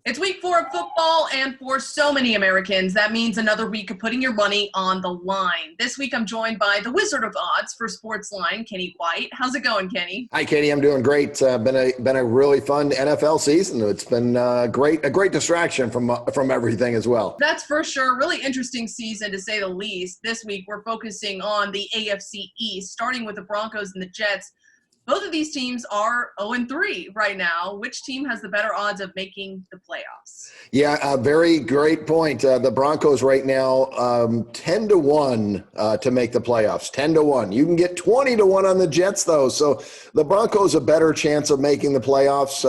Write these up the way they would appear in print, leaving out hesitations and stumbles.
It's week 4 of football, and for so many Americans, that means another week of putting your money on the line. This week, I'm joined by the Wizard of Odds for SportsLine, Kenny White. How's it going, Kenny? Hi, Katie. I'm doing great. Been a really fun NFL season. It's been a great distraction from everything as well. That's for sure. Really interesting season, to say the least. This week, we're focusing on the AFC East, starting with the Broncos and the Jets. Both of these teams are 0-3 right now. Which team has the better odds of making the playoffs? Yeah, very great point. The Broncos right now, 10-1 to make the playoffs. 10-1. You can get 20-1 on the Jets, though. So the Broncos a better chance of making the playoffs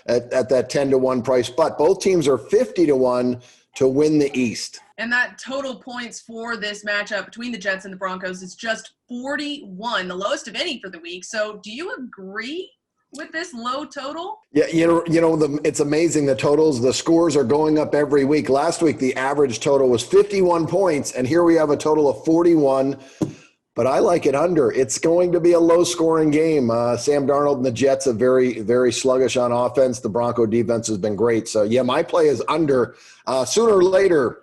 at that 10-1 price. But both teams are 50-1 to win the East. And that total points for this matchup between the Jets and the Broncos is just 41, the lowest of any for the week. So do you agree with this low total? Yeah, it's amazing, the totals, the scores are going up every week. Last week, the average total was 51 points, and here we have a total of 41. But I like it under. It's going to be a low-scoring game. Sam Darnold and the Jets are very, very sluggish on offense. The Bronco defense has been great. So, yeah, my play is under. Sooner or later,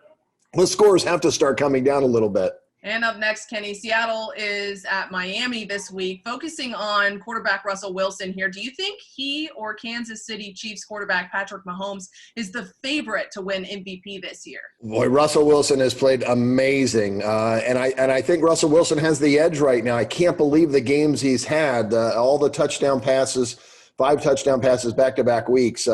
the scores have to start coming down a little bit. And up next, Kenny, Seattle is at Miami this week. Focusing on quarterback Russell Wilson here, do you think he or Kansas City Chiefs quarterback Patrick Mahomes is the favorite to win MVP this year? Boy, Russell Wilson has played amazing, and I think Russell Wilson has the edge right now. I can't believe the games he's had, all the touchdown passes, 5 touchdown passes back-to-back weeks.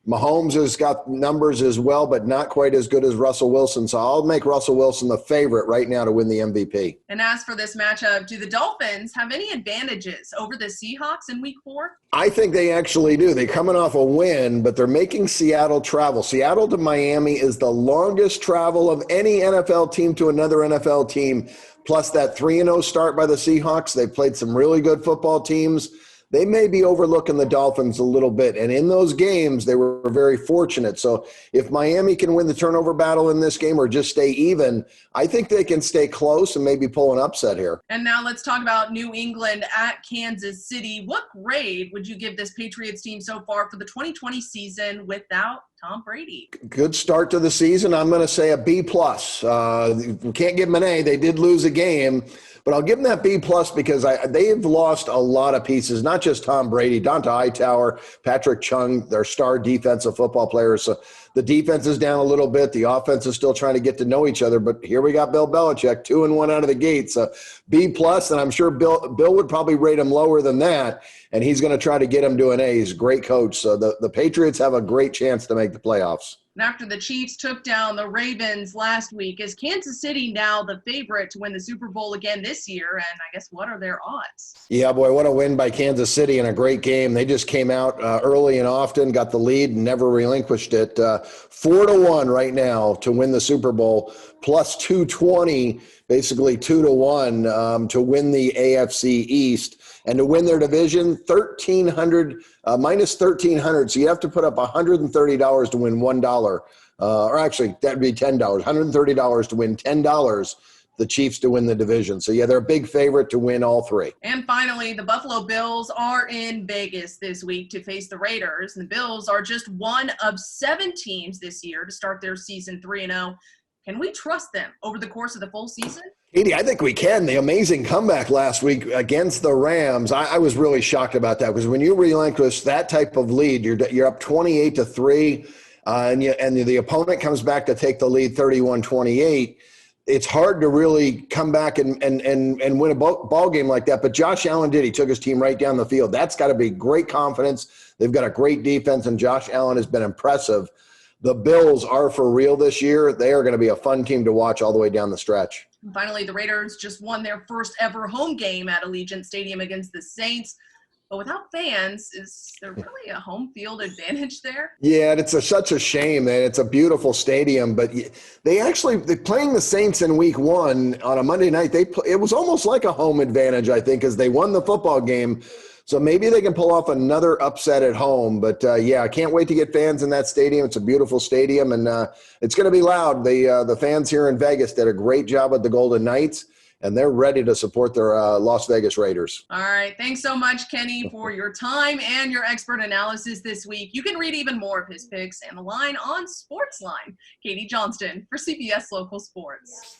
Mahomes has got numbers as well, but not quite as good as Russell Wilson. So I'll make Russell Wilson the favorite right now to win the MVP. And as for this matchup, do the Dolphins have any advantages over the Seahawks in week 4? I think they actually do. They're coming off a win, but they're making Seattle travel. Seattle to Miami is the longest travel of any NFL team to another NFL team, plus that 3-0 start by the Seahawks. They've played some really good football teams. They may be overlooking the Dolphins a little bit. And in those games, they were very fortunate. So if Miami can win the turnover battle in this game or just stay even, I think they can stay close and maybe pull an upset here. And now let's talk about New England at Kansas City. What grade would you give this Patriots team so far for the 2020 season without Tom Brady? Good start to the season. I'm going to say a B+. We can't give them an A. They did lose a game. But I'll give them that B+ because they've lost a lot of pieces, not just Tom Brady, Donta Hightower, Patrick Chung, their star defensive football players. So the defense is down a little bit. The offense is still trying to get to know each other. But here we got Bill Belichick, 2-1 out of the gate. So B+, and I'm sure Bill would probably rate him lower than that. And he's going to try to get him to an A. He's a great coach. So the Patriots have a great chance to make the playoffs. And after the Chiefs took down the Ravens last week, is Kansas City now the favorite to win the Super Bowl again this year? And I guess, what are their odds? Yeah, boy, what a win by Kansas City in a great game. They just came out early and often, got the lead, and never relinquished it. 4-1 right now to win the Super Bowl, plus 220, basically 2-1 to win the AFC East. And to win their division, minus 1,300. So you have to put up $130 to win $1. Or actually, that would be $10. $130 to win $10, the Chiefs to win the division. So, yeah, they're a big favorite to win all 3. And finally, the Buffalo Bills are in Vegas this week to face the Raiders. And the Bills are just one of 7 teams this year to start their season 3-0. Can we trust them over the course of the full season? Katie, I think we can. The amazing comeback last week against the Rams, I was really shocked about that because when you relinquish that type of lead, you're up 28-3, and the opponent comes back to take the lead 31-28. It's hard to really come back and win a ball game like that. But Josh Allen did. He took his team right down the field. That's got to be great confidence. They've got a great defense, and Josh Allen has been impressive. The Bills are for real this year. They are going to be a fun team to watch all the way down the stretch. And finally, the Raiders just won their first ever home game at Allegiant Stadium against the Saints. But without fans, is there really a home field advantage there? Yeah, it's such a shame, man. It's a beautiful stadium, but they're playing the Saints in week 1 on a Monday night. It was almost like a home advantage, I think, as they won the football game. So maybe they can pull off another upset at home. But, yeah, I can't wait to get fans in that stadium. It's a beautiful stadium, and it's going to be loud. The fans here in Vegas did a great job with the Golden Knights, and they're ready to support their Las Vegas Raiders. All right. Thanks so much, Kenny, for your time and your expert analysis this week. You can read even more of his picks and the line on SportsLine. Katie Johnston for CBS Local Sports.